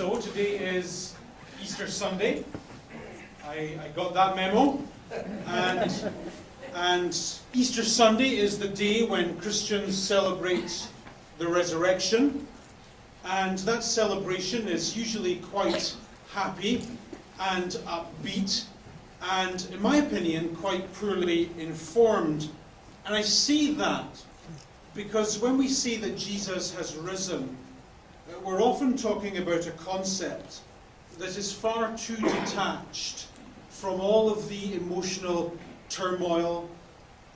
So today is Easter Sunday. I got that memo. And Easter Sunday is the day when Christians celebrate the resurrection. And that celebration is usually quite happy and upbeat, and in my opinion, quite poorly informed. And I see that because when we see that Jesus has risen, we're often talking about a concept that is far too detached from all of the emotional turmoil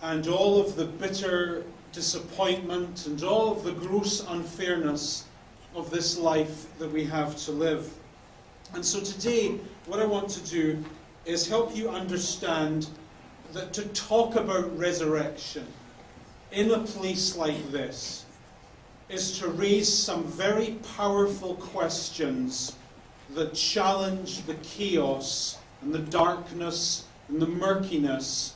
and all of the bitter disappointment and all of the gross unfairness of this life that we have to live. And so today, what I want to do is help you understand that to talk about resurrection in a place like this is to raise some very powerful questions that challenge the chaos and the darkness and the murkiness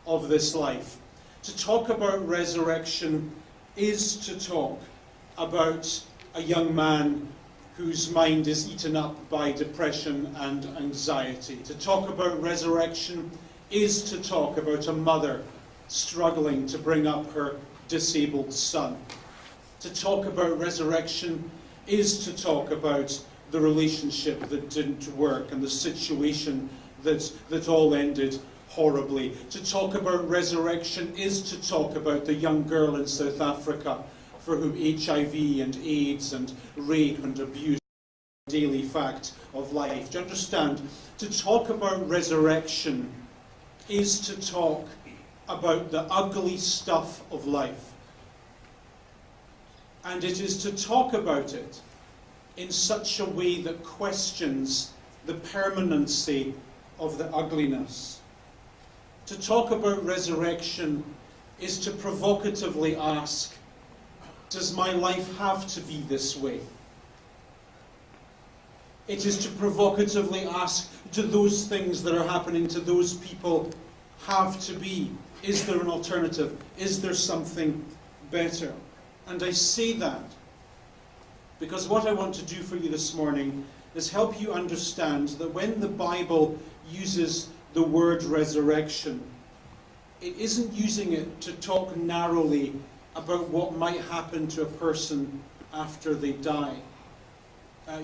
of this life. To talk about resurrection is to talk about a young man whose mind is eaten up by depression and anxiety. To talk about resurrection is to talk about a mother struggling to bring up her disabled son. To talk about resurrection is to talk about the relationship that didn't work and the situation that all ended horribly. To talk about resurrection is to talk about the young girl in South Africa for whom HIV and AIDS and rape and abuse are a daily fact of life. Do you understand? To talk about resurrection is to talk about the ugly stuff of life. And it is to talk about it in such a way that questions the permanency of the ugliness. To talk about resurrection is to provocatively ask, does my life have to be this way? It is to provocatively ask, do those things that are happening to those people have to be? Is there an alternative? Is there something better? And I say that because what I want to do for you this morning is help you understand that when the Bible uses the word resurrection, it isn't using it to talk narrowly about what might happen to a person after they die.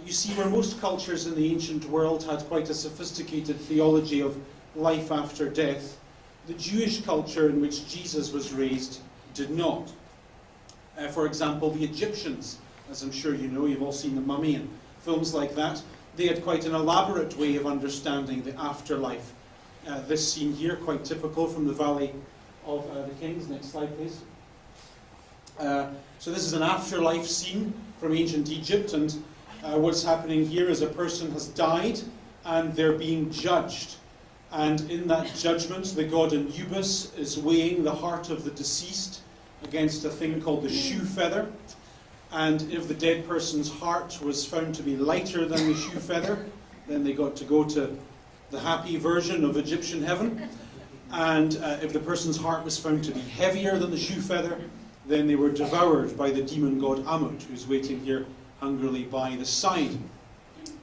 You see, where most cultures in the ancient world had quite a sophisticated theology of life after death, the Jewish culture in which Jesus was raised did not. For example, the Egyptians, as I'm sure you know, you've all seen The Mummy and films like that, they had quite an elaborate way of understanding the afterlife. This scene here, quite typical from the Valley of the Kings. Next slide, please. So this is an afterlife scene from ancient Egypt, and what's happening here is a person has died and they're being judged. And in that judgment, the god Anubis is weighing the heart of the deceased against a thing called the shoe feather. And if the dead person's heart was found to be lighter than the shoe feather, then they got to go to the happy version of Egyptian heaven. And if the person's heart was found to be heavier than the shoe feather, then they were devoured by the demon god Ammon, who's waiting here hungrily by the side.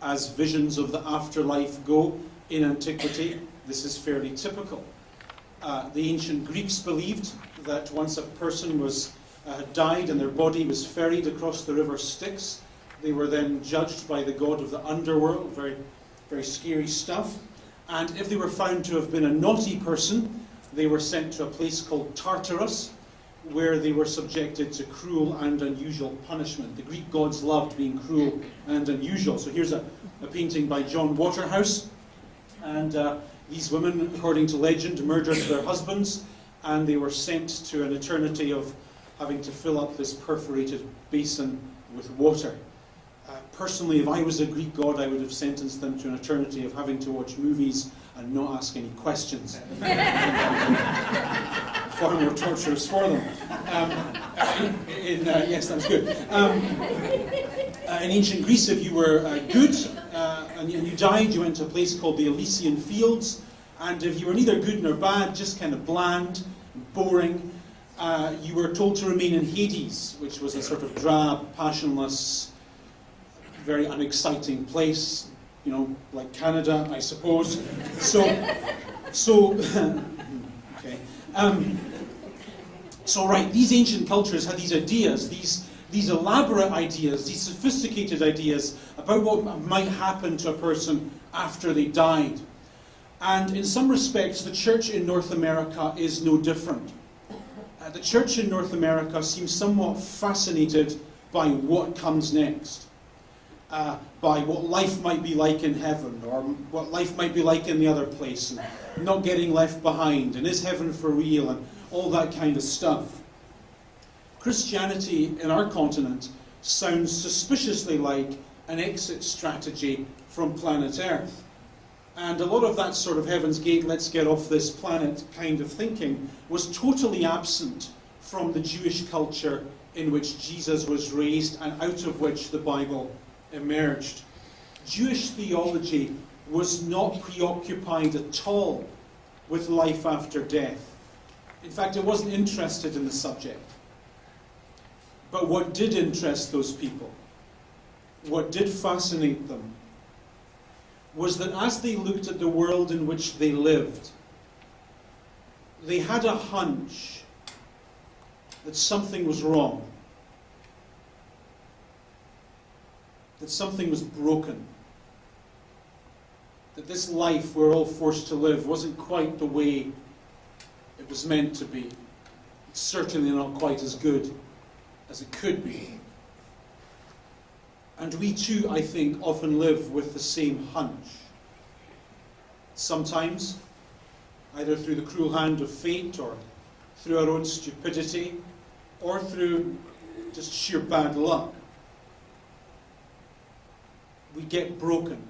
As visions of the afterlife go in antiquity, this is fairly typical. The ancient Greeks believed that once a person had died and their body was ferried across the river Styx, they were then judged by the god of the underworld, very, very scary stuff. And if they were found to have been a naughty person, they were sent to a place called Tartarus, where they were subjected to cruel and unusual punishment. The Greek gods loved being cruel and unusual. So here's a painting by John Waterhouse. And these women, according to legend, murdered their husbands, and they were sent to an eternity of having to fill up this perforated basin with water. Personally, if I was a Greek god, I would have sentenced them to an eternity of having to watch movies and not ask any questions. Far more torturous for them. Yes, that's good. In ancient Greece, if you were good and you died, you went to a place called the Elysian Fields. And if you were neither good nor bad, just kind of bland, boring, you were told to remain in Hades, which was a sort of drab, passionless very unexciting place, you know, like Canada, I suppose. So okay. So right, these ancient cultures had these ideas, these elaborate ideas, these sophisticated ideas about what might happen to a person after they died. And in some respects, the church in North America is no different. The church in North America seems somewhat fascinated by what comes next, by what life might be like in heaven, or what life might be like in the other place, and not getting left behind, and is heaven for real, and all that kind of stuff. Christianity in our continent sounds suspiciously like an exit strategy from planet Earth. And a lot of that sort of Heaven's Gate, let's get off this planet kind of thinking was totally absent from the Jewish culture in which Jesus was raised and out of which the Bible emerged. Jewish theology was not preoccupied at all with life after death. In fact, it wasn't interested in the subject. But what did interest those people, what did fascinate them, was that as they looked at the world in which they lived, they had a hunch that something was wrong, that something was broken, that this life we're all forced to live wasn't quite the way it was meant to be. It's certainly not quite as good as it could be. And we too, I think, often live with the same hunch. Sometimes, either through the cruel hand of fate, or through our own stupidity, or through just sheer bad luck, we get broken.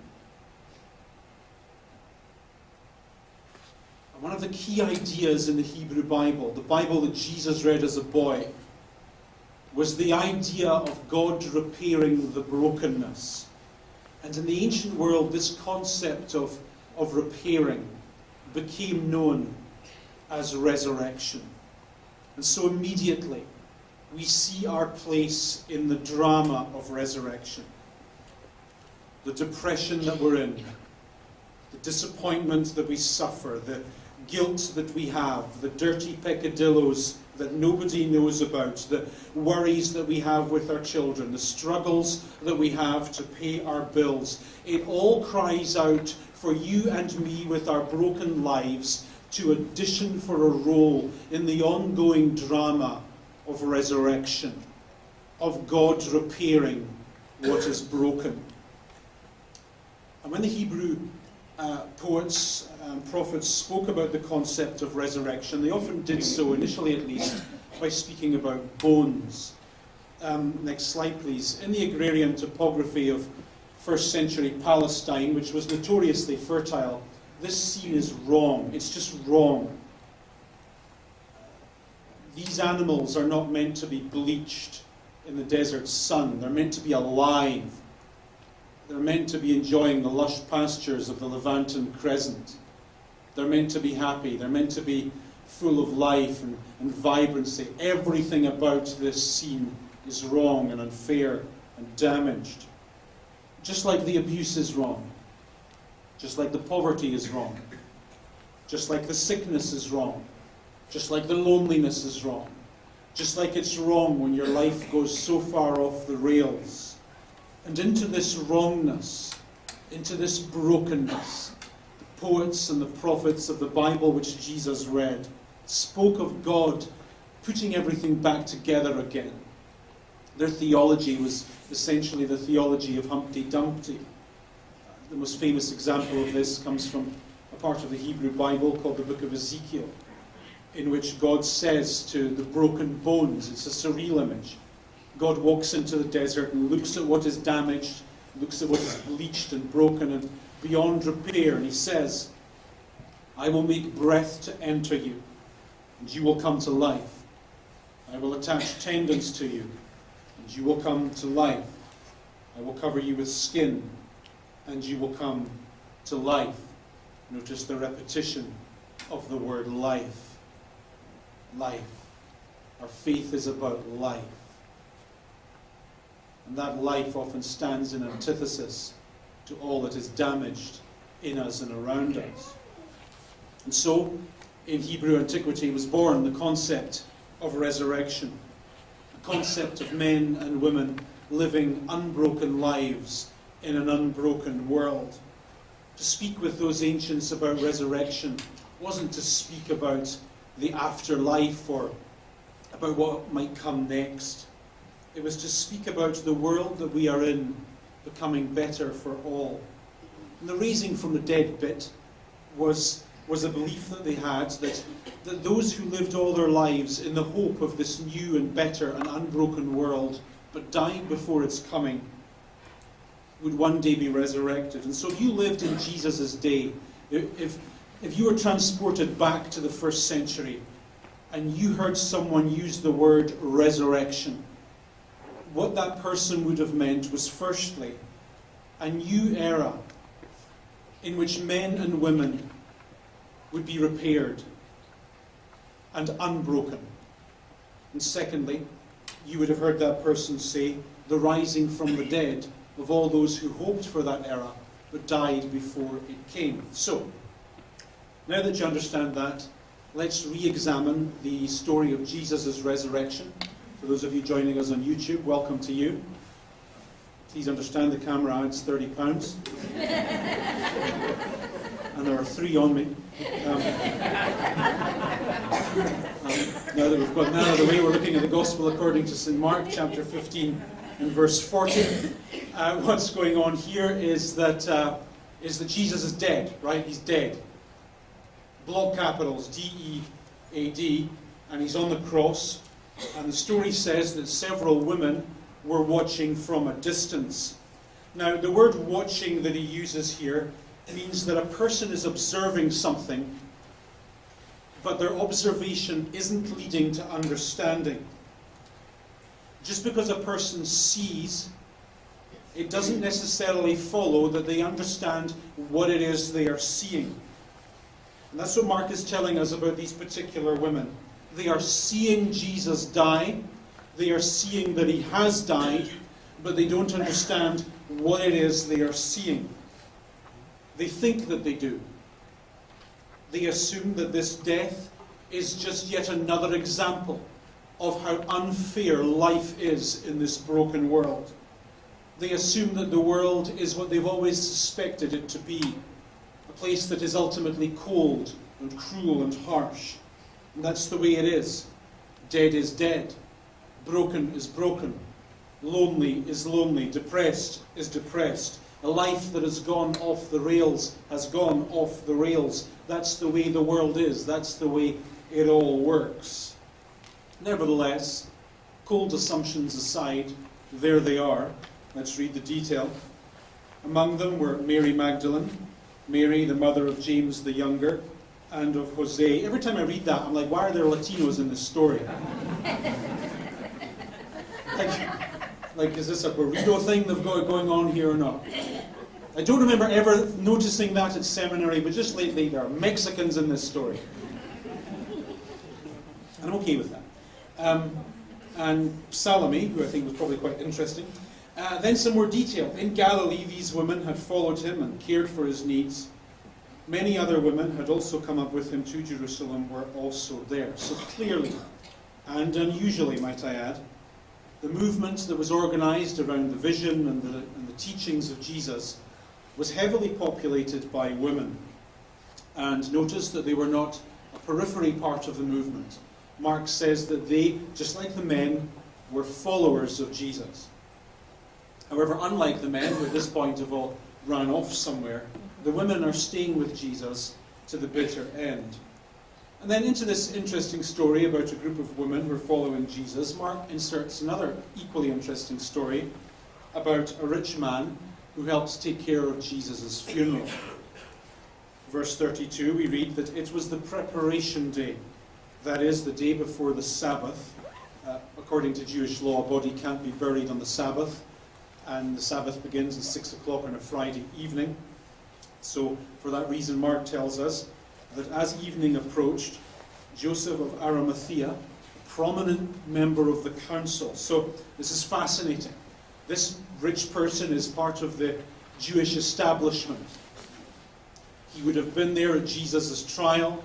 And one of the key ideas in the Hebrew Bible, the Bible that Jesus read as a boy, was the idea of God repairing the brokenness. And in the ancient world, this concept of repairing became known as resurrection. And so immediately, we see our place in the drama of resurrection. The depression that we're in, the disappointment that we suffer, the guilt that we have, the dirty peccadillos that nobody knows about, the worries that we have with our children, the struggles that we have to pay our bills. It all cries out for you and me with our broken lives to audition for a role in the ongoing drama of resurrection, of God repairing what is broken. And when the Hebrew poets and prophets spoke about the concept of resurrection, they often did so, initially at least, by speaking about bones. Next slide, please. In the agrarian topography of first century Palestine, which was notoriously fertile, this scene is wrong. It's just wrong. These animals are not meant to be bleached in the desert sun. They're meant to be alive. They're meant to be enjoying the lush pastures of the Levanten crescent. They're meant to be happy. They're meant to be full of life and vibrancy. Everything about this scene is wrong and unfair and damaged. Just like the abuse is wrong. Just like the poverty is wrong. Just like the sickness is wrong. Just like the loneliness is wrong. Just like it's wrong when your life goes so far off the rails. And into this wrongness, into this brokenness, the poets and the prophets of the Bible which Jesus read spoke of God putting everything back together again. Their theology was essentially the theology of Humpty Dumpty. The most famous example of this comes from a part of the Hebrew Bible called the book of Ezekiel, in which God says to the broken bones, it's a surreal image, God walks into the desert and looks at what is damaged, looks at what is bleached and broken and beyond repair, and he says, I will make breath to enter you, and you will come to life. I will attach tendons to you, and you will come to life. I will cover you with skin, and you will come to life. Notice the repetition of the word life. Life. Our faith is about life. And that life often stands in antithesis to all that is damaged in us and around us. And so, in Hebrew antiquity was born the concept of resurrection, a concept of men and women living unbroken lives in an unbroken world. To speak with those ancients about resurrection wasn't to speak about the afterlife or about what might come next. It was to speak about the world that we are in becoming better for all. And the raising from the dead bit was a belief that they had that those who lived all their lives in the hope of this new and better and unbroken world, but died before its coming, would one day be resurrected. And so if you lived in Jesus' day, if you were transported back to the first century and you heard someone use the word resurrection, what that person would have meant was firstly a new era in which men and women would be repaired and unbroken. And secondly, you would have heard that person say the rising from the dead of all those who hoped for that era but died before it came. So, now that you understand that, let's re-examine the story of Jesus' resurrection. For those of you joining us on YouTube, welcome to you. Please understand the camera adds £30. And there are 3 on me. Now that we've got that out of the way, we're looking at the Gospel according to St. Mark, chapter 15 and verse 40. What's going on here is that Jesus is dead, right? He's dead. Block capitals, D-E-A-D, and he's on the cross. And the story says that several women were watching from a distance. Now, the word watching that he uses here means that a person is observing something, but their observation isn't leading to understanding. Just because a person sees, it doesn't necessarily follow that they understand what it is they are seeing. And that's what Mark is telling us about these particular women. They are seeing Jesus die. They are seeing that he has died, but they don't understand what it is they are seeing. They think that they do. They assume that this death is just yet another example of how unfair life is in this broken world. They assume that the world is what they've always suspected it to be, a place that is ultimately cold and cruel and harsh. And that's the way it is. Dead is dead. Broken is broken. Lonely is lonely. Depressed is depressed. A life that has gone off the rails has gone off the rails. That's the way the world is. That's the way it all works. Nevertheless, cold assumptions aside, there they are. Let's read the detail. Among them were Mary Magdalene, Mary, the mother of James the Younger, and of Jose. Every time I read that, I'm like, why are there Latinos in this story? Like, is this a burrito thing they've got going on here or not? I don't remember ever noticing that at seminary, but just lately there are Mexicans in this story. And I'm okay with that. And Salome, who I think was probably quite interesting. Then some more detail. In Galilee, these women had followed him and cared for his needs. Many other women had also come up with him to Jerusalem, were also there. So clearly, and unusually, might I add, the movement that was organized around the vision and the teachings of Jesus was heavily populated by women. And notice that they were not a periphery part of the movement. Mark says that they, just like the men, were followers of Jesus. However, unlike the men, who at this point have all ran off somewhere, the women are staying with Jesus to the bitter end. And then into this interesting story about a group of women who are following Jesus, Mark inserts another equally interesting story about a rich man who helps take care of Jesus' funeral. Verse 32, we read that it was the preparation day, that is, the day before the Sabbath. According to Jewish law, a body can't be buried on the Sabbath, and the Sabbath begins at 6 o'clock on a Friday evening. So, for that reason, Mark tells us that as evening approached, Joseph of Arimathea, a prominent member of the council. So this is fascinating. This rich person is part of the Jewish establishment. He would have been there at Jesus' trial.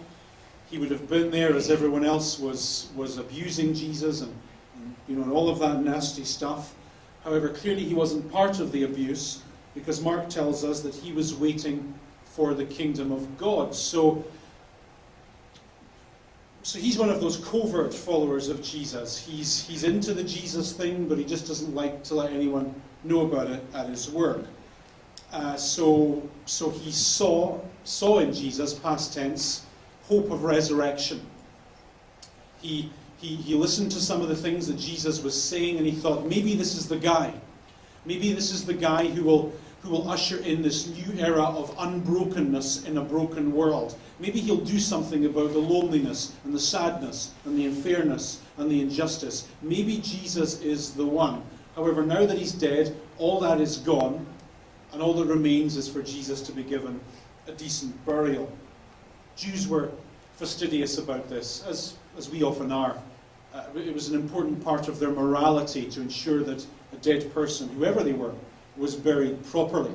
He would have been there as everyone else was abusing Jesus and all of that nasty stuff. However, clearly he wasn't part of the abuse, because Mark tells us that he was waiting for the kingdom of God. So he's one of those covert followers of Jesus. He's into the Jesus thing, but he just doesn't like to let anyone know about it at his work. So he saw in Jesus, past tense, hope of resurrection. He listened to some of the things that Jesus was saying, and he thought, maybe this is the guy. Maybe this is the guy who will usher in this new era of unbrokenness in a broken world. Maybe he'll do something about the loneliness and the sadness and the unfairness and the injustice. Maybe Jesus is the one. However, now that he's dead, all that is gone, and all that remains is for Jesus to be given a decent burial. Jews were fastidious about this, as we often are. It was an important part of their morality to ensure that a dead person, whoever they were, was buried properly.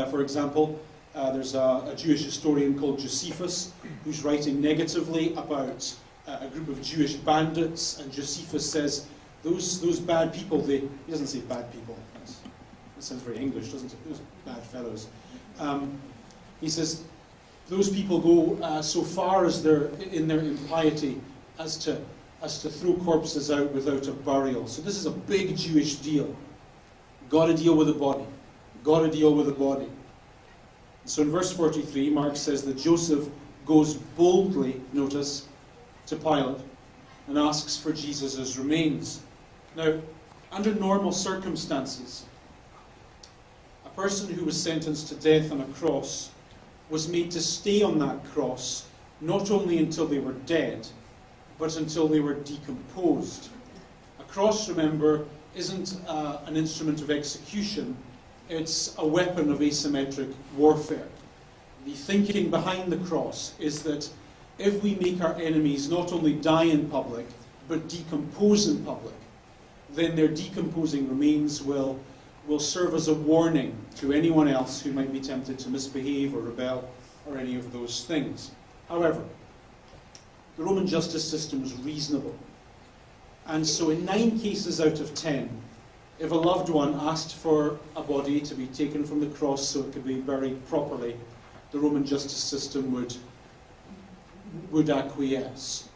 For example, there's a Jewish historian called Josephus who's writing negatively about a group of Jewish bandits, and Josephus says, those bad people, he doesn't say bad people, that sounds very English, doesn't it? Those bad fellows. He says, those people go so far as in their impiety as to throw corpses out without a burial. So this is a big Jewish deal. Got to deal with the body. Got to deal with the body. So in verse 43, Mark says that Joseph goes boldly, notice, to Pilate and asks for Jesus' remains. Now, under normal circumstances, a person who was sentenced to death on a cross was made to stay on that cross not only until they were dead, but until they were decomposed. A cross, remember, isn't an instrument of execution, it's a weapon of asymmetric warfare. The thinking behind the cross is that if we make our enemies not only die in public, but decompose in public, then their decomposing remains will serve as a warning to anyone else who might be tempted to misbehave or rebel or any of those things. However, the Roman justice system was reasonable. And so in 9 cases out of 10, if a loved one asked for a body to be taken from the cross so it could be buried properly, the Roman justice system would acquiesce.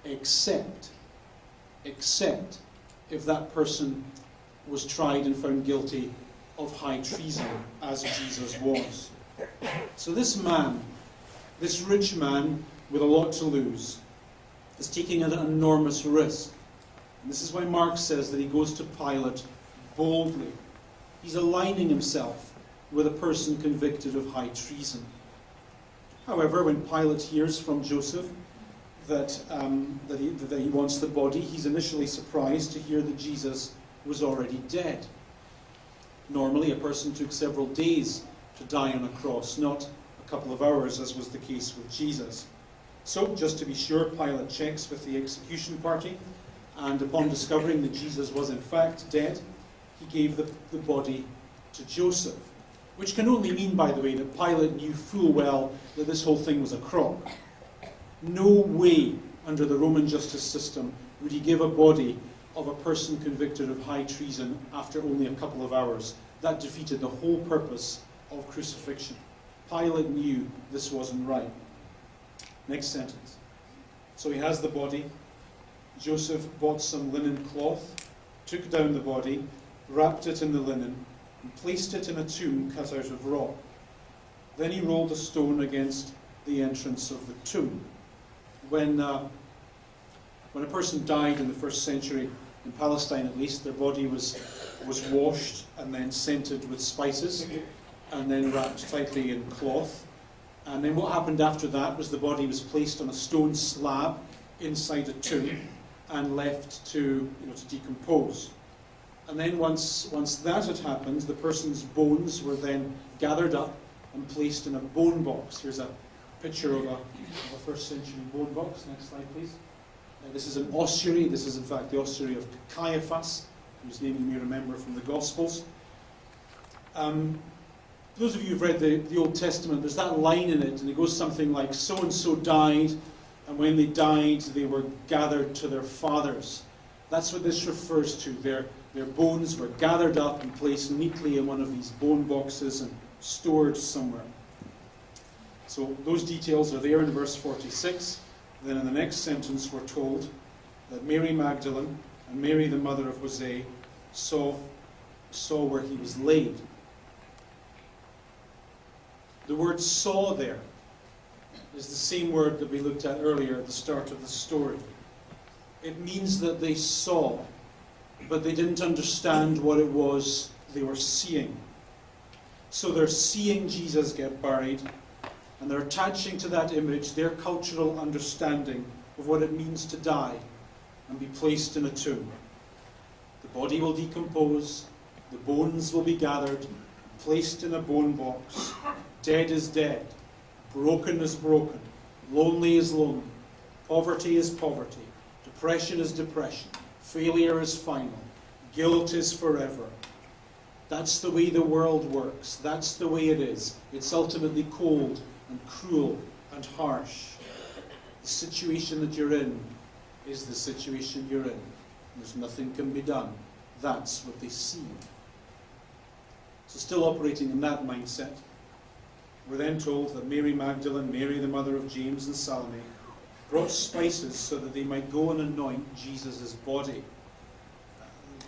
Except if that person was tried and found guilty of high treason, as Jesus was. So this man, this rich man with a lot to lose, is taking an enormous risk. And this is why Mark says that he goes to Pilate boldly. He's aligning himself with a person convicted of high treason. However, when Pilate hears from Joseph that he wants the body, he's initially surprised to hear that Jesus was already dead. Normally, a person took several days to die on a cross, not a couple of hours, as was the case with Jesus. So, just to be sure, Pilate checks with the execution party, and upon discovering that Jesus was in fact dead, he gave the body to Joseph. Which can only mean, by the way, that Pilate knew full well that this whole thing was a crop. No way, under the Roman justice system, would he give a body of a person convicted of high treason after only a couple of hours. That defeated the whole purpose of crucifixion. Pilate knew this wasn't right. Next sentence. So he has the body. Joseph bought some linen cloth, took down the body, wrapped it in the linen, and placed it in a tomb cut out of rock. Then he rolled a stone against the entrance of the tomb. When a person died in the first century, in Palestine at least, their body was washed and then scented with spices and then wrapped tightly in cloth. And then what happened after that was the body was placed on a stone slab inside a tomb and left to decompose. And then once that had happened, the person's bones were then gathered up and placed in a bone box. Here's a picture of a first century bone box. Next slide, please. This is an ossuary. This is, in fact, the ossuary of Caiaphas, whose name you may remember from the Gospels. Those of you who've read the Old Testament, there's that line in it, and it goes something like, so-and-so died, and when they died, they were gathered to their fathers. That's what this refers to. Their bones were gathered up and placed neatly in one of these bone boxes and stored somewhere. So those details are there in verse 46. Then in the next sentence we're told that Mary Magdalene and Mary, the mother of Jose, saw where he was laid. The word saw there is the same word that we looked at earlier at the start of the story. It means that they saw, but they didn't understand what it was they were seeing. So they're seeing Jesus get buried, and they're attaching to that image their cultural understanding of what it means to die and be placed in a tomb. The body will decompose, the bones will be gathered, placed in a bone box. Dead is dead, broken is broken, lonely is lonely, poverty is poverty, depression is depression, failure is final, guilt is forever. That's the way the world works. That's the way it is. It's ultimately cold and cruel and harsh. The situation that you're in is the situation you're in. There's nothing can be done. That's what they see. So still operating in that mindset, we're then told that Mary Magdalene, Mary the mother of James and Salome, brought spices so that they might go and anoint Jesus' body.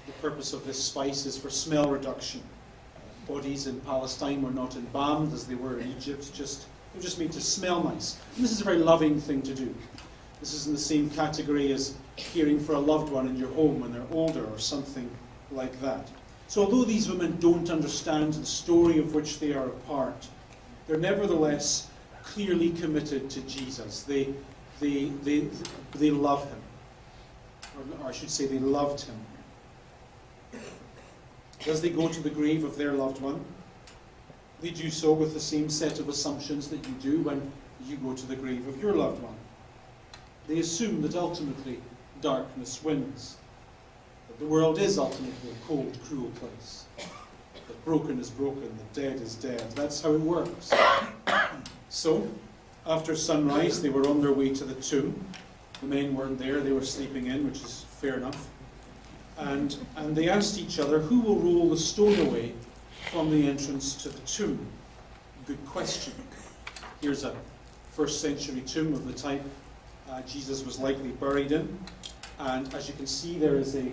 The purpose of this spice is for smell reduction. Bodies in Palestine were not embalmed as they were in Egypt, they were just made to smell nice. And this is a very loving thing to do. This is in the same category as caring for a loved one in your home when they're older or something like that. So although these women don't understand the story of which they are a part, they're nevertheless clearly committed to Jesus. They love him. Or I should say they loved him. As they go to the grave of their loved one, they do so with the same set of assumptions that you do when you go to the grave of your loved one. They assume that ultimately darkness wins, that the world is ultimately a cold, cruel place, that broken is broken, that dead is dead. That's how it works. So, after sunrise, they were on their way to the tomb. The men weren't there, they were sleeping in, which is fair enough. And they asked each other, who will roll the stone away from the entrance to the tomb? Good question. Here's a first century tomb of the type Jesus was likely buried in. And as you can see, there is a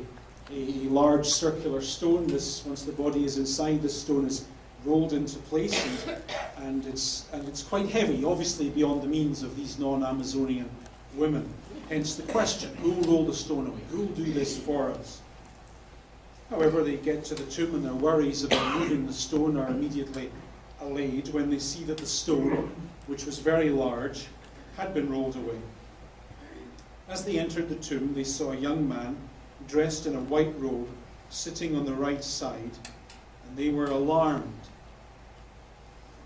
large circular stone. Once the body is inside, this stone is rolled into place, and it's quite heavy, obviously beyond the means of these non-Amazonian women. Hence the question, who will roll the stone away? Who will do this for us? However, they get to the tomb and their worries about moving the stone are immediately allayed when they see that the stone, which was very large, had been rolled away. As they entered the tomb, they saw a young man dressed in a white robe sitting on the right side, and they were alarmed.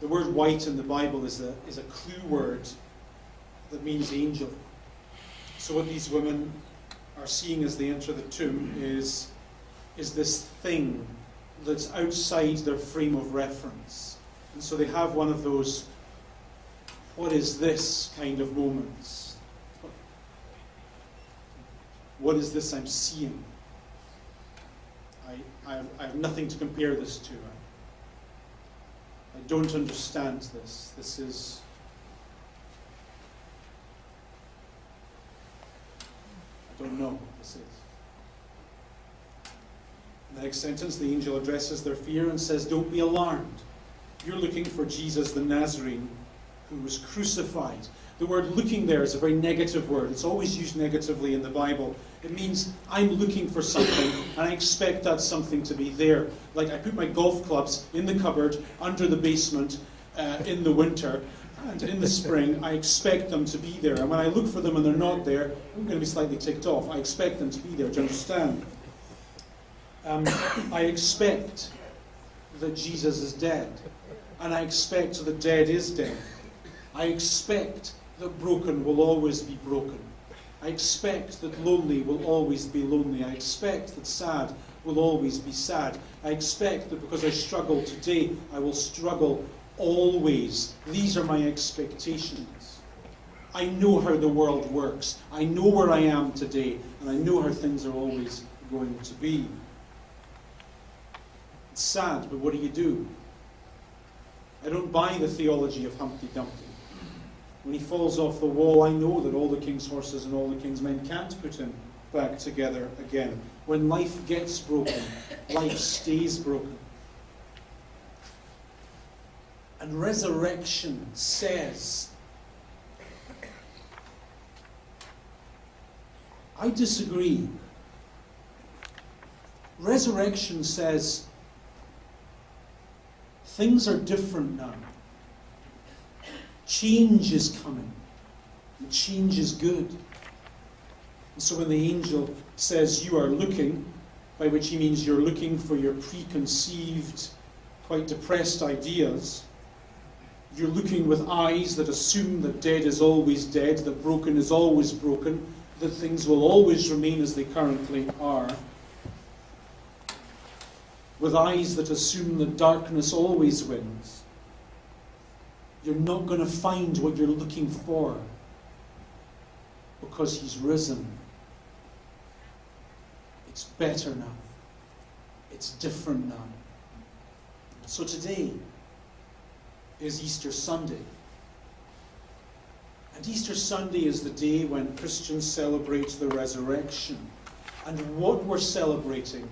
The word white in the Bible is a clue word that means angel. So what these women are seeing as they enter the tomb is this thing that's outside their frame of reference. And so they have one of those, what is this kind of moments? What is this I'm seeing? I have nothing to compare this to. I don't understand this. This is... I don't know what this is. In the next sentence, the angel addresses their fear and says, don't be alarmed. You're looking for Jesus the Nazarene who was crucified. The word looking there is a very negative word. It's always used negatively in the Bible. It means I'm looking for something and I expect that something to be there. Like I put my golf clubs in the cupboard under the basement in the winter, and in the spring I expect them to be there. And when I look for them and they're not there, I'm going to be slightly ticked off. I expect them to be there. Do you understand? I expect that Jesus is dead. And I expect that dead is dead. I expect that broken will always be broken. I expect that lonely will always be lonely. I expect that sad will always be sad. I expect that because I struggle today, I will struggle always. These are my expectations. I know how the world works. I know where I am today, and I know how things are always going to be. It's sad, but what do? I don't buy the theology of Humpty Dumpty. When he falls off the wall, I know that all the king's horses and all the king's men can't put him back together again. When life gets broken, life stays broken. And resurrection says, I disagree. Resurrection says, things are different now. Change is coming. And change is good. And so when the angel says you are looking, by which he means you're looking for your preconceived, quite depressed ideas, you're looking with eyes that assume that dead is always dead, that broken is always broken, that things will always remain as they currently are, with eyes that assume that darkness always wins, you're not going to find what you're looking for because he's risen. It's better now. It's different now. So today is Easter Sunday. And Easter Sunday is the day when Christians celebrate the resurrection. And what we're celebrating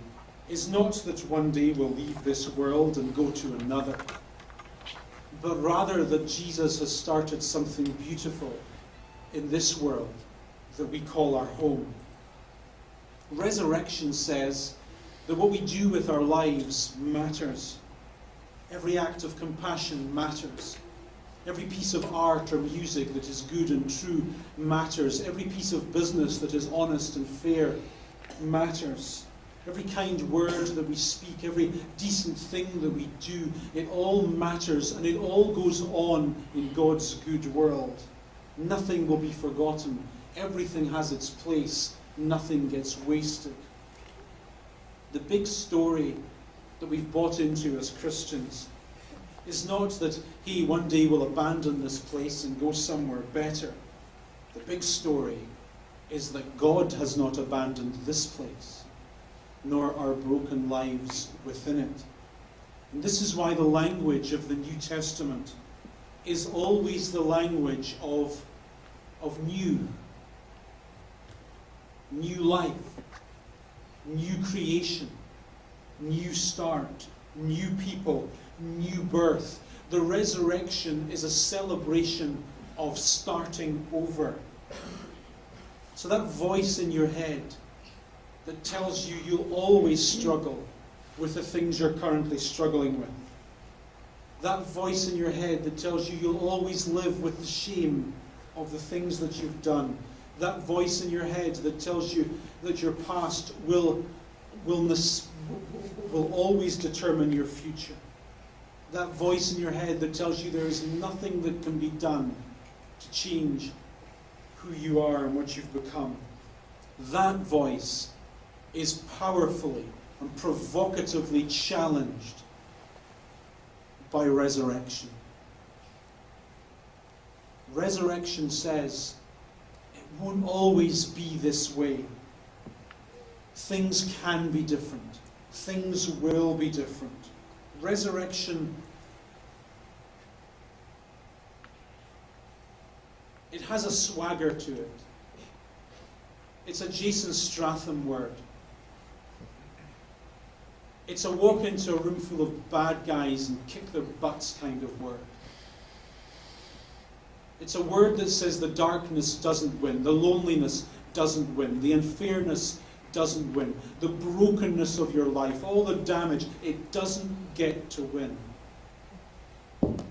is not that one day we'll leave this world and go to another, but rather that Jesus has started something beautiful in this world that we call our home. Resurrection says that what we do with our lives matters. Every act of compassion matters. Every piece of art or music that is good and true matters. Every piece of business that is honest and fair matters. Every kind word that we speak, every decent thing that we do, it all matters and it all goes on in God's good world. Nothing will be forgotten. Everything has its place. Nothing gets wasted. The big story that we've bought into as Christians is not that he one day will abandon this place and go somewhere better. The big story is that God has not abandoned this place, nor our broken lives within it. And this is why the language of the New Testament is always the language of new life, new creation, new start, new people, new birth. The resurrection is a celebration of starting over. So that voice in your head that tells you you'll always struggle with the things you're currently struggling with. That voice in your head that tells you you'll always live with the shame of the things that you've done. That voice in your head that tells you that your past will always determine your future. That voice in your head that tells you there is nothing that can be done to change who you are and what you've become. That voice is powerfully and provocatively challenged by resurrection. Resurrection says it won't always be this way. Things can be different. Things will be different. Resurrection, it has a swagger to it. It's a Jason Stratham word. It's a walk into a room full of bad guys and kick their butts kind of word. It's a word that says the darkness doesn't win, the loneliness doesn't win, the unfairness doesn't win, the brokenness of your life, all the damage, it doesn't get to win.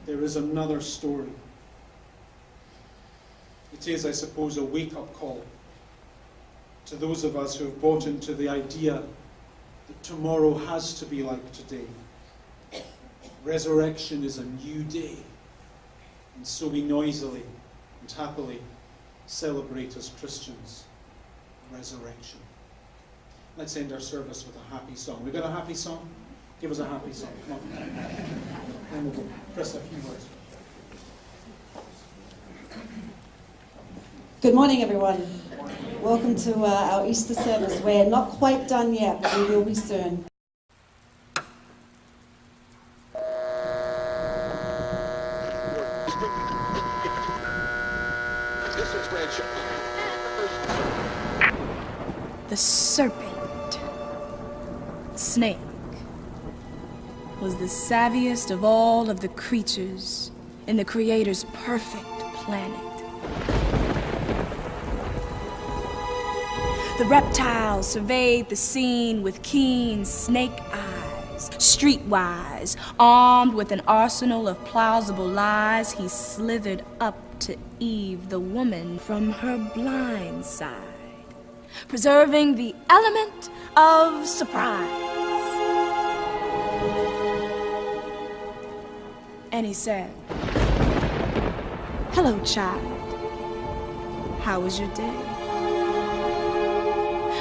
There is another story. It is, I suppose, a wake-up call to those of us who have bought into the idea that tomorrow has to be like today. Resurrection is a new day. And so we noisily and happily celebrate as Christians resurrection. let's end our service with a happy song. We got a happy song? Give us a happy song. Come on. Then we'll press a few words. Good morning, everyone. Welcome to our Easter service. We're not quite done yet, but we will be soon. The serpent, snake, was the savviest of all of the creatures in the Creator's perfect planet. The reptile surveyed the scene with keen snake eyes. Streetwise, armed with an arsenal of plausible lies, he slithered up to Eve, the woman, from her blind side, preserving the element of surprise. And he said, "Hello, child. How was your day?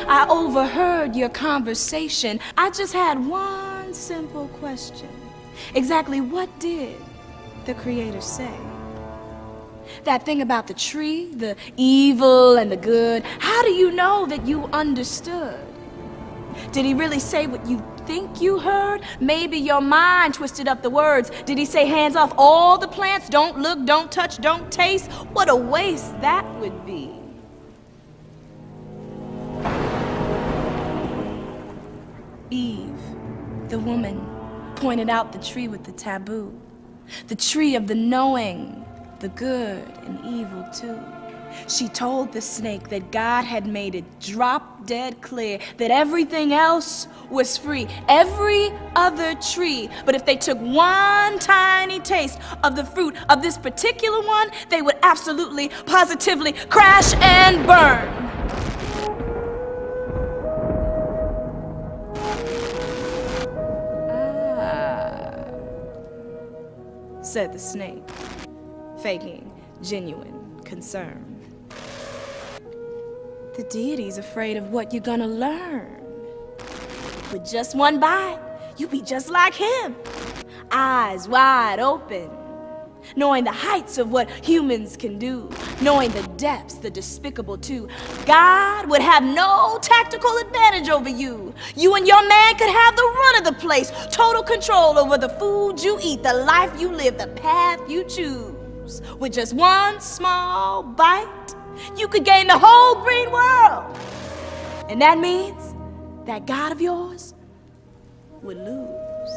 I overheard your conversation. I just had one simple question. Exactly what did the Creator say? That thing about the tree, the evil and the good, how do you know that you understood? Did he really say what you think you heard? Maybe your mind twisted up the words. Did he say hands off all the plants? Don't look, don't touch, don't taste? What a waste that would be." Eve, the woman, pointed out the tree with the taboo, the tree of the knowing, the good and evil too. She told the snake that God had made it drop dead clear that everything else was free, every other tree. But if they took one tiny taste of the fruit of this particular one, they would absolutely, positively crash and burn. Said the snake, faking genuine concern. The deity's afraid of what you're gonna learn. With just one bite, you'll be just like him. Eyes wide open, knowing the heights of what humans can do, knowing the depths, the despicable too. God would have no tactical advantage over you. You and your man could have the run of the place, total control over the food you eat, the life you live, the path you choose. With just one small bite, you could gain the whole green world. And that means that God of yours would lose.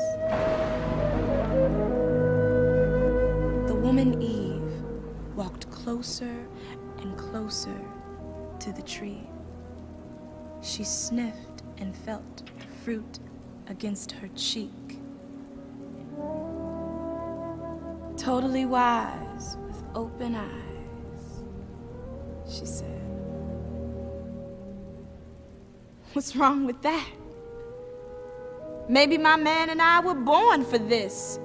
The woman Eve walked closer and closer to the tree. She sniffed and felt the fruit against her cheek. Totally wise, with open eyes, she said, "What's wrong with that? Maybe my man and I were born for this.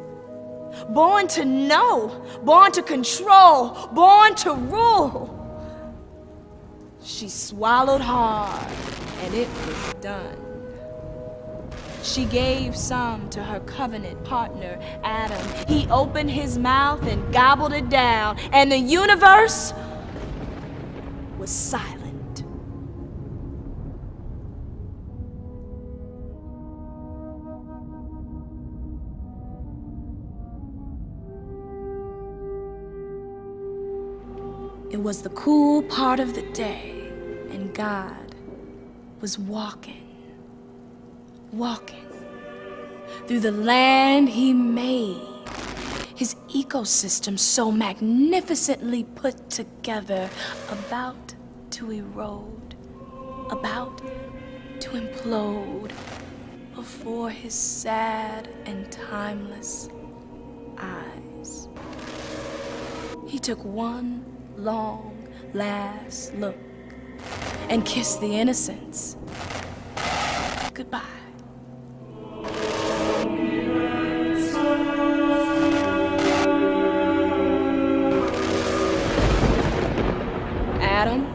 Born to know, born to control, born to rule." She swallowed hard, and it was done. She gave some to her covenant partner, Adam. He opened his mouth and gobbled it down, and the universe was silent. It was the cool part of the day, and God was walking through the land he made, his ecosystem so magnificently put together, about to erode, about to implode before his sad and timeless eyes. He took one long, last look and kissed the innocents goodbye. Adam,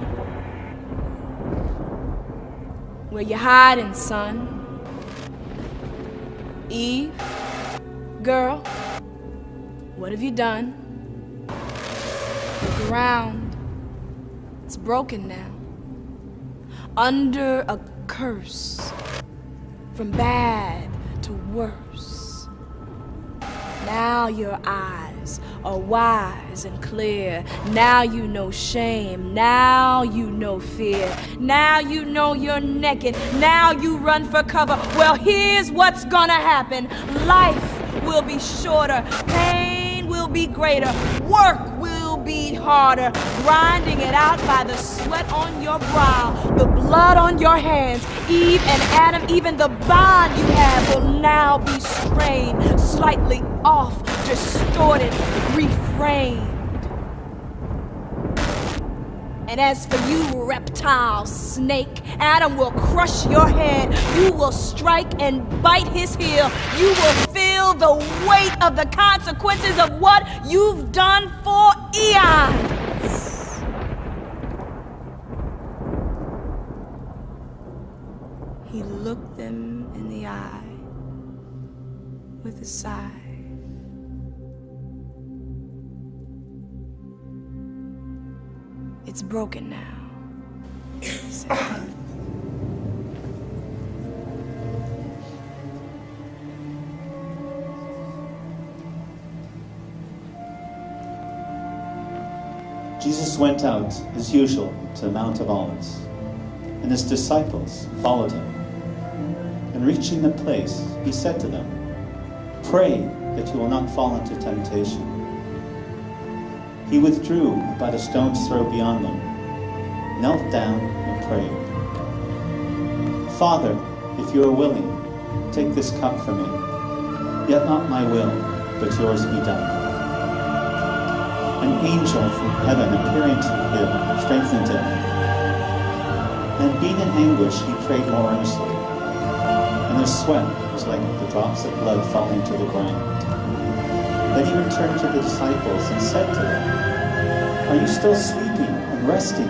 Where you hiding, son? Eve, girl, what have you done? The ground, it's broken now. Under a curse, from bad to worse. Now your eyes are wise and clear. Now you know shame. Now you know fear. Now you know you're naked. Now you run for cover. Well, here's what's gonna happen. Life will be shorter. Pain will be greater. Work will be harder. Grinding it out by the sweat on your brow, the blood on your hands. Eve and Adam, even the bond you have will now be strained, slightly off, distorted, reframed. And as for you, reptile snake, Adam will crush your head. You will strike and bite his heel. You will feel the weight of the consequences of what you've done for eons. He looked them in the eye with a sigh. It's broken now. He said. Jesus went out, as usual, to the Mount of Olives, and his disciples followed him. And reaching the place, he said to them, "Pray that you will not fall into temptation." He withdrew about a stone's throw beyond them, knelt down and prayed. "Father, if you are willing, take this cup from me. Yet not my will, but yours be done." An angel from heaven appearing to him strengthened him. And being in anguish, he prayed more earnestly. And his sweat was like the drops of blood falling to the ground. Then he returned to the disciples and said to them, "Are you still sleeping and resting?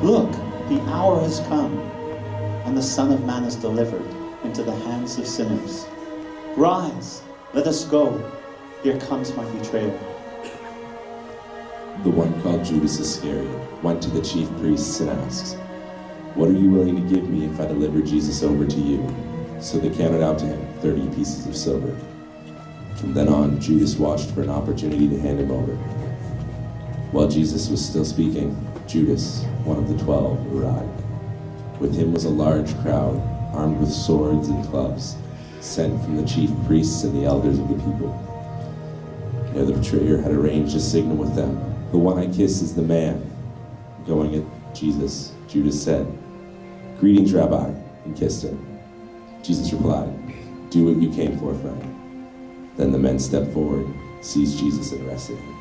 Look, the hour has come, and the Son of Man is delivered into the hands of sinners. Rise, let us go. Here comes my betrayer." The one called Judas Iscariot went to the chief priests and asked, "What are you willing to give me if I deliver Jesus over to you?" So they counted out to him 30 pieces of silver. From then on, Judas watched for an opportunity to hand him over. While Jesus was still speaking, Judas, one of the 12, arrived. With him was a large crowd, armed with swords and clubs, sent from the chief priests and the elders of the people. Now the betrayer had arranged a signal with them. "The one I kiss is the man." Going at Jesus, Judas said, "Greetings, Rabbi," and kissed him. Jesus replied, "Do what you came for, friend." Then the men stepped forward, seized Jesus, and arrested him.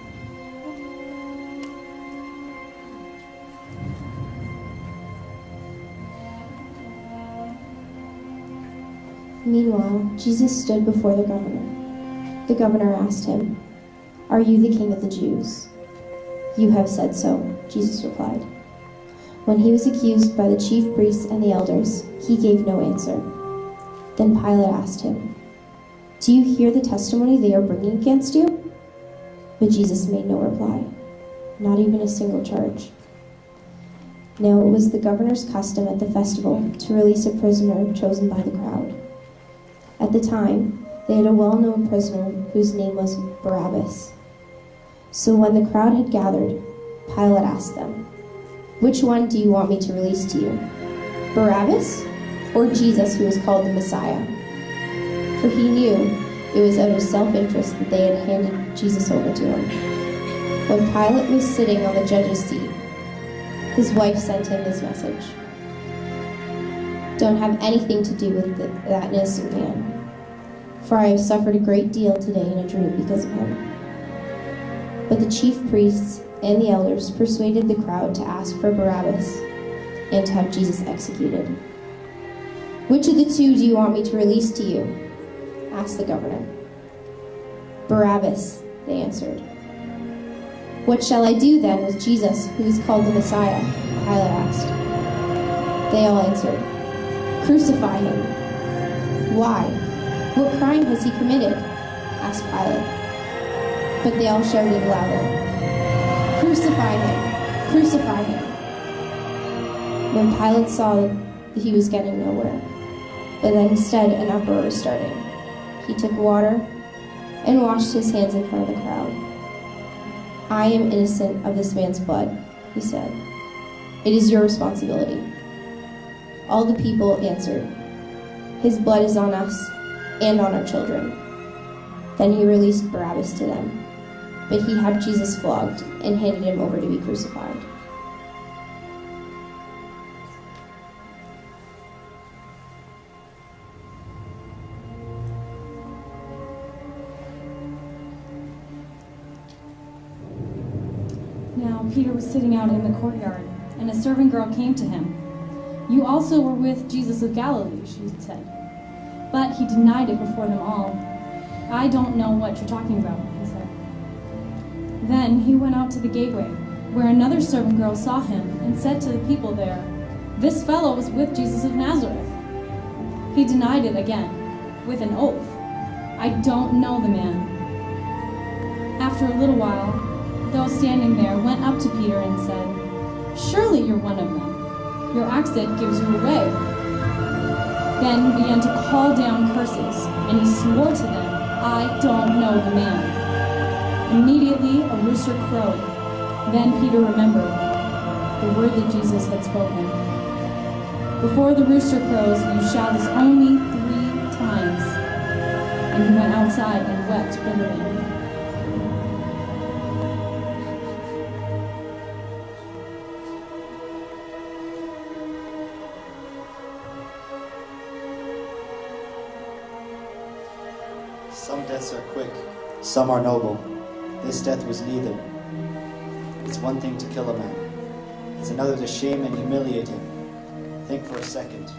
Meanwhile, Jesus stood before the governor. The governor asked him, "Are you the king of the Jews?" "You have said so," Jesus replied. When he was accused by the chief priests and the elders, he gave no answer. Then Pilate asked him, "Do you hear the testimony they are bringing against you?" But Jesus made no reply, not even a single charge. Now it was the governor's custom at the festival to release a prisoner chosen by the crowd. At the time, they had a well-known prisoner whose name was Barabbas. So when the crowd had gathered, Pilate asked them, "Which one do you want me to release to you? Barabbas or Jesus, who is called the Messiah?" For he knew it was out of self-interest that they had handed Jesus over to him. When Pilate was sitting on the judge's seat, his wife sent him this message: "Don't have anything to do with that innocent man, for I have suffered a great deal today in a dream because of him." But the chief priests and the elders persuaded the crowd to ask for Barabbas and to have Jesus executed. "Which of the two do you want me to release to you?" asked the governor. "Barabbas," they answered. "What shall I do then with Jesus, who is called the Messiah?" Pilate asked. They all answered, "Crucify him." "Why? What crime has he committed?" asked Pilate. But they all shouted louder, "Crucify him! Crucify him!" When Pilate saw that he was getting nowhere, but that instead an uproar was starting, he took water and washed his hands in front of the crowd. "I am innocent of this man's blood," he said. "It is your responsibility." All the people answered, "His blood is on us and on our children." Then he released Barabbas to them, but he had Jesus flogged and handed him over to be crucified. Now Peter was sitting out in the courtyard, and a servant girl came to him. "You also were with Jesus of Galilee," she said. But he denied it before them all. "I don't know what you're talking about," he said. Then he went out to the gateway, where another servant girl saw him and said to the people there, "This fellow was with Jesus of Nazareth." He denied it again, with an oath, "I don't know the man." After a little while, those standing there went up to Peter and said, "Surely you're one of them. Your accent gives you away." Then he began to call down curses, and he swore to them, "I don't know the man." Immediately a rooster crowed. Then Peter remembered the word that Jesus had spoken. "Before the rooster crows, you shall disown me 3 times." And he went outside and wept bitterly. Some deaths are quick, some are noble. This death was neither. It's one thing to kill a man. It's another to shame and humiliate him. Think for a second.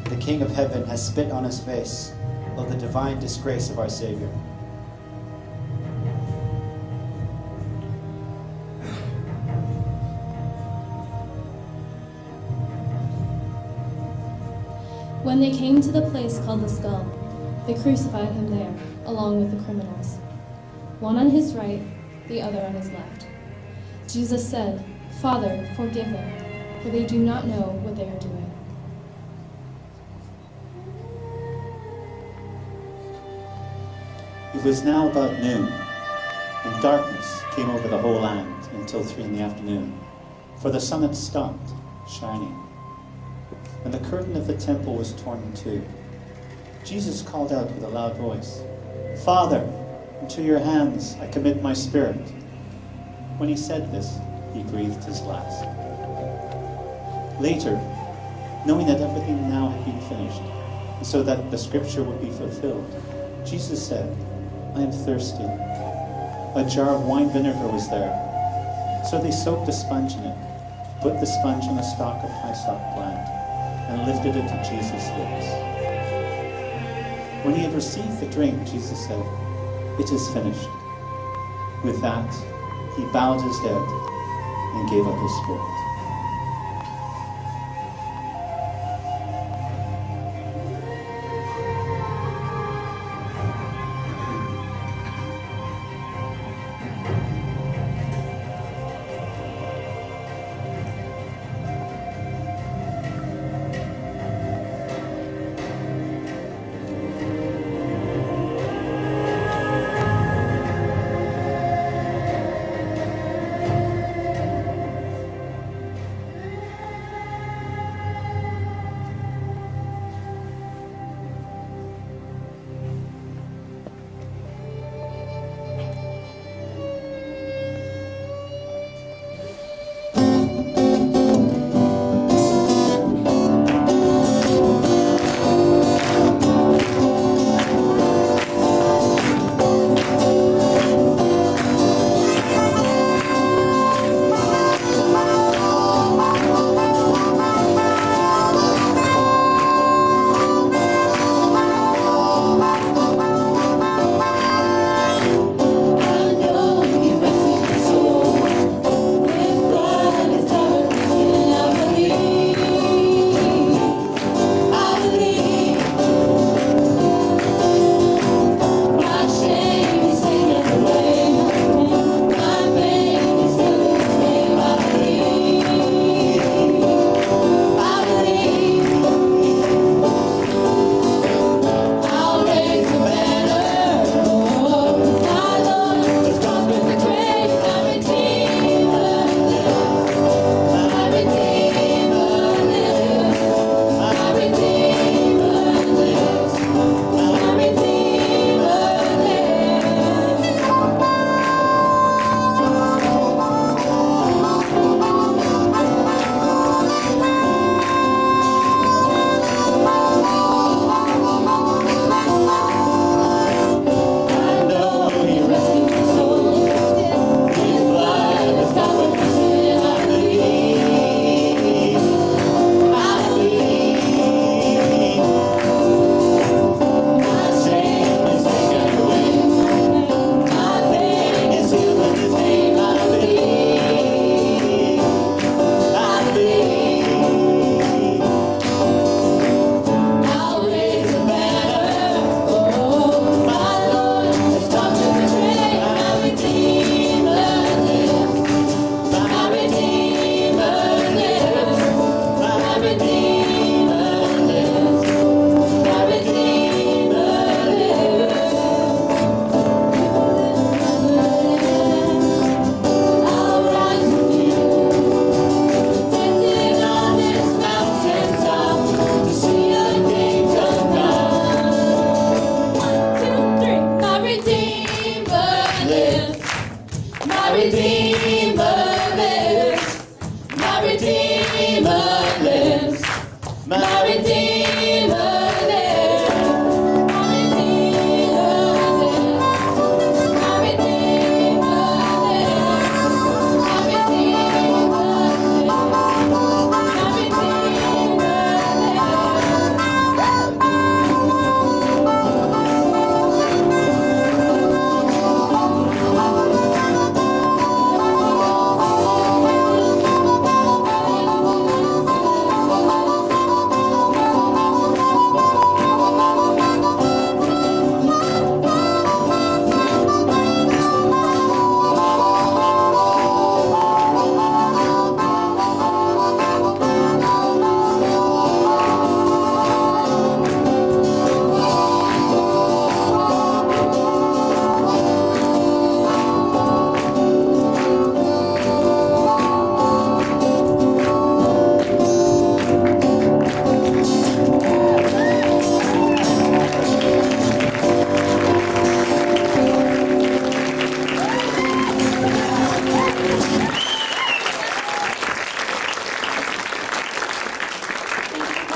The King of Heaven has spit on his face of the divine disgrace of our Savior. When they came to the place called the Skull, they crucified him there, along with the criminals, one on his right, the other on his left. Jesus said, "Father, forgive them, for they do not know what they are doing." It was now about noon, and darkness came over the whole land until 3 p.m, for the sun had stopped shining. And the curtain of the temple was torn in two. Jesus called out with a loud voice, "Father, into your hands I commit my spirit." When he said this, he breathed his last. Later, knowing that everything now had been finished, so that the scripture would be fulfilled, Jesus said, "I am thirsty." A jar of wine vinegar was there. So they soaked a sponge in it, put the sponge on a stalk of hyssop plant, and lifted it to Jesus' lips. When he had received the drink, Jesus said, "It is finished." With that, he bowed his head and gave up his spirit. My Redeemer lives. My Redeemer lives. My Redeemer lives. My Redeemer lives. My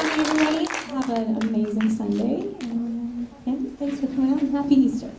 Everybody, have an amazing Sunday. And thanks for coming out and happy Easter.